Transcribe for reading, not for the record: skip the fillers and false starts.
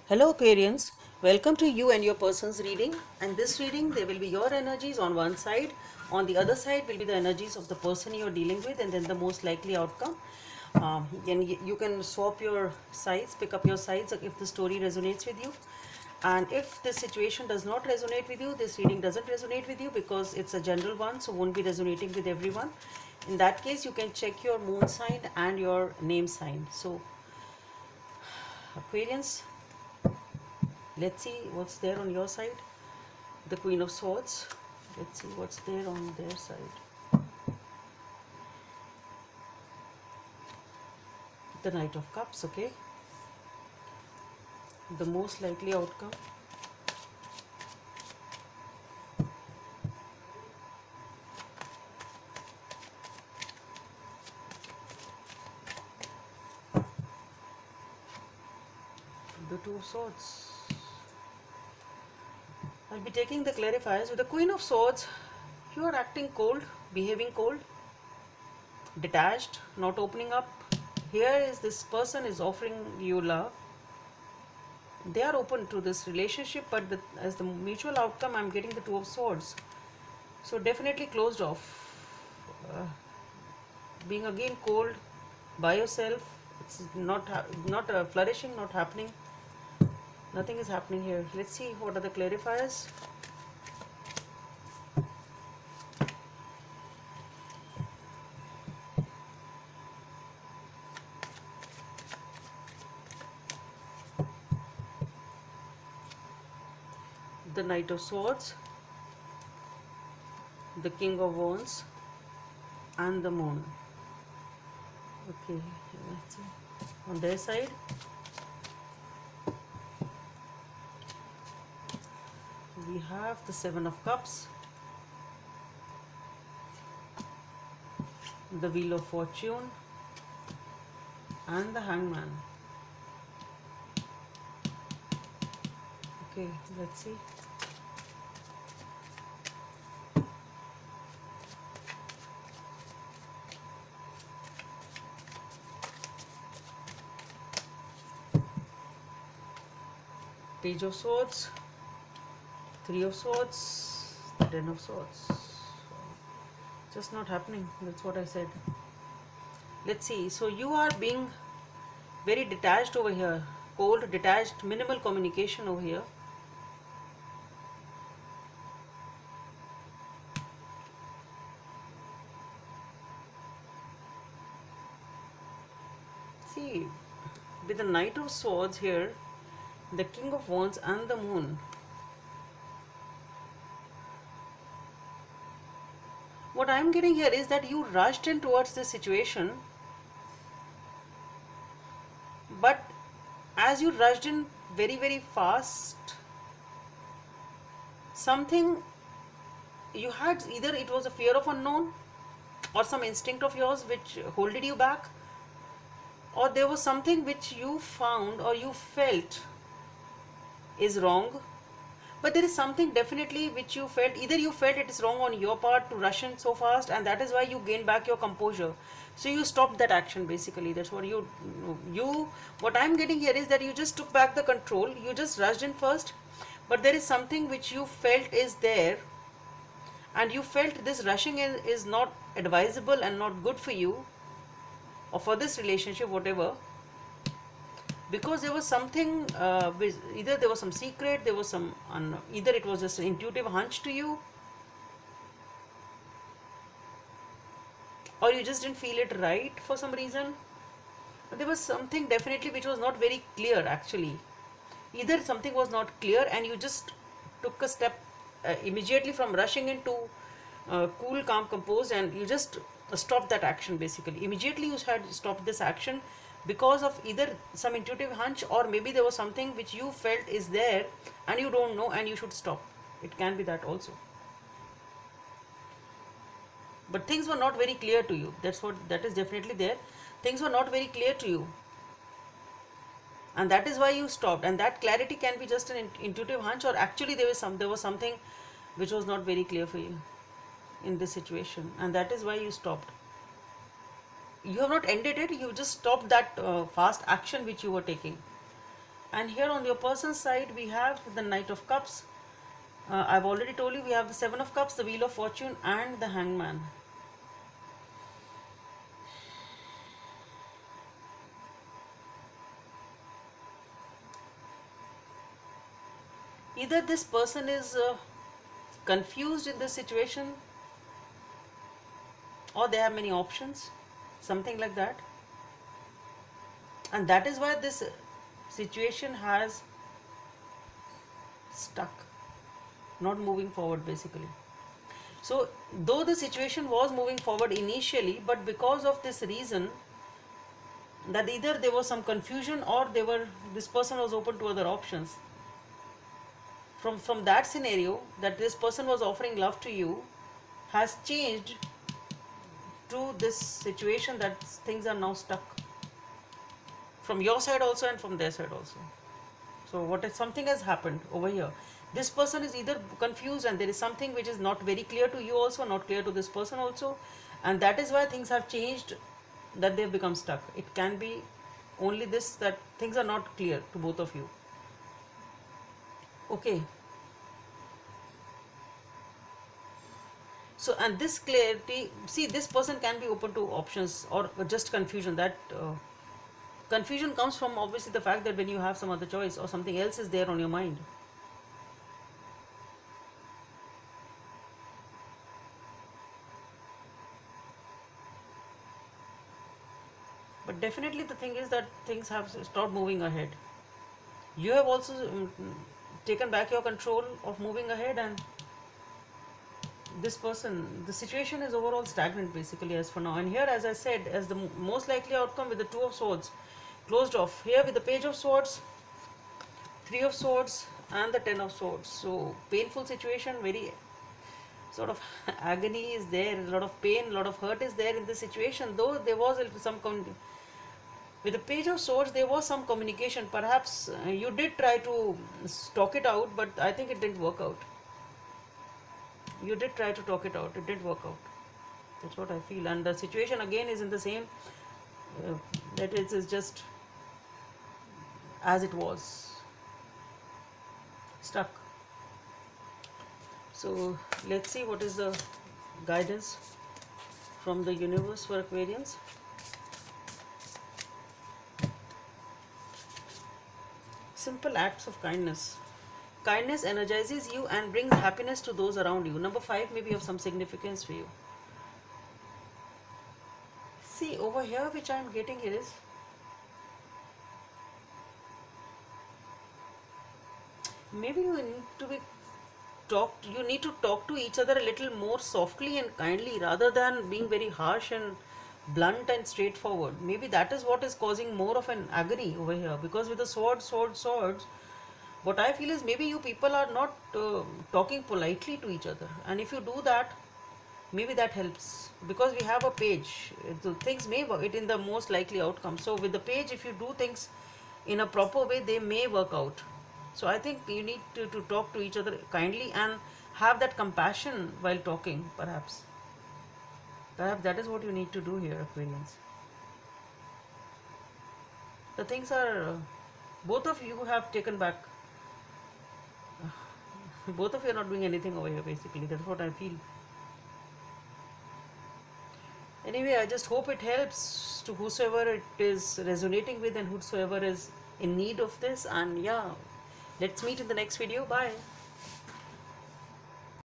Hello Aquarians, welcome to you and your person's reading. And this reading, there will be your energies on one side, on the other side will be the energies of the person you're dealing with, and then the most likely outcome. And you can swap your sides, pick up your sides if the story resonates with you. And if this situation does not resonate with you, this reading doesn't resonate with you because it's a general one, so won't be resonating with everyone. In that case, you can check your moon sign and your name sign. So Aquarians, let's see what's there on your side. The Queen of Swords. Let's see what's there on their side. The Knight of Cups, okay. The most likely outcome. The Two of Swords. I'll be taking the clarifiers. With the Queen of Swords, you are acting cold, behaving cold, detached, not opening up. Here is this person is offering you love. They are open to this relationship, but as the mutual outcome, I'm getting the Two of Swords. So definitely closed off. Being again cold by yourself. It's not flourishing, not happening. Nothing is happening here. Let's see what are the clarifiers. The Knight of Swords, the King of Wands, and the Moon. Okay, let's see. On their side, we have the Seven of Cups, the Wheel of Fortune, and the Hangman. Okay, let's see. Page of Swords, Three of Swords, the Ten of Swords. Just not happening. That's what I said. Let's see. So you are being very detached over here. Cold, detached, minimal communication over here. See, with the Knight of Swords here, the King of Wands and the Moon. What I am getting here is that you rushed in towards this situation, but as you rushed in very fast, something you had, either it was a fear of unknown or some instinct of yours which holded you back, or there was something which you found or you felt is wrong, but there is something definitely which you felt, either you felt it is wrong on your part to rush in so fast, and that is why you gained back your composure, so you stopped that action. Basically that's what what I'm getting here is that you just took back the control. You just rushed in first, but there is something which you felt is there, and you felt this rushing in is not advisable and not good for you or for this relationship, whatever, because there was something, either there was some secret, there was some either it was just an intuitive hunch to you, or you just didn't feel it right for some reason. There was something definitely which was not very clear actually. Either something was not clear and you just took a step immediately from rushing into cool, calm, composed, and you just stopped that action. Basically immediately you had stopped this action because of either some intuitive hunch, or maybe there was something which you felt is there and you don't know and you should stop. It can be that also, but things were not very clear to you. That is definitely there. Things were not very clear to you, and that is why you stopped. And that clarity can be just an intuitive hunch, or actually there was something which was not very clear for you in this situation, and that is why you stopped. You have not ended it, you just stopped that fast action which you were taking. And here on your person's side, we have the Knight of Cups. I've already told you we have the Seven of Cups, the Wheel of Fortune, and the Hangman. Either this person is confused in this situation, or they have many options, something like that. And that is why this situation has stuck, not moving forward basically. So though the situation was moving forward initially, but because of this reason, that either there was some confusion or this person was open to other options. From that scenario, that this person was offering love to you, has changed to this situation that things are now stuck, from your side also and from their side also. So what if something has happened over here? This person is either confused, and there is something which is not very clear to you also, not clear to this person also, and that is why things have changed, that they have become stuck. It can be only this, that things are not clear to both of you. Okay. So, and this clarity, see, this person can be open to options or just confusion. That confusion comes from obviously the fact that when you have some other choice or something else is there on your mind. But definitely the thing is that things have stopped moving ahead. You have also taken back your control of moving ahead, and this person, the situation is overall stagnant basically as for now. And here, as I said, as the most likely outcome, with the Two of Swords closed off, here with the Page of Swords, Three of Swords, and the Ten of Swords. So painful situation, very sort of agony is there, a lot of pain, a lot of hurt is there in this situation. Though there was some with the Page of Swords, there was some communication. Perhaps you did try to talk it out, but I think it didn't work out. You did try to talk it out, it didn't work out. That's what I feel. And the situation again is in the same, that it is just as it was, stuck. So let's see what is the guidance from the universe for Aquarians. Simple acts of kindness. Kindness energizes you and brings happiness to those around you. Number 5 may be of some significance for you. See, over here which I am getting is, maybe you need to talk to each other a little more softly and kindly, rather than being very harsh and blunt and straightforward. Maybe that is what is causing more of an agony over here, because with the swords, what I feel is maybe you people are not talking politely to each other, and if you do that, maybe that helps, because we have a page. Things may work it in the most likely outcome. So with the page, if you do things in a proper way, they may work out. So I think you need to talk to each other kindly and have that compassion while talking. Perhaps that is what you need to do here, Aquarians. The things are, both of you have taken back. Both of you are not doing anything over here basically. That's what I feel. Anyway, I just hope it helps to whosoever it is resonating with and whosoever is in need of this. And yeah, let's meet in the next video. Bye.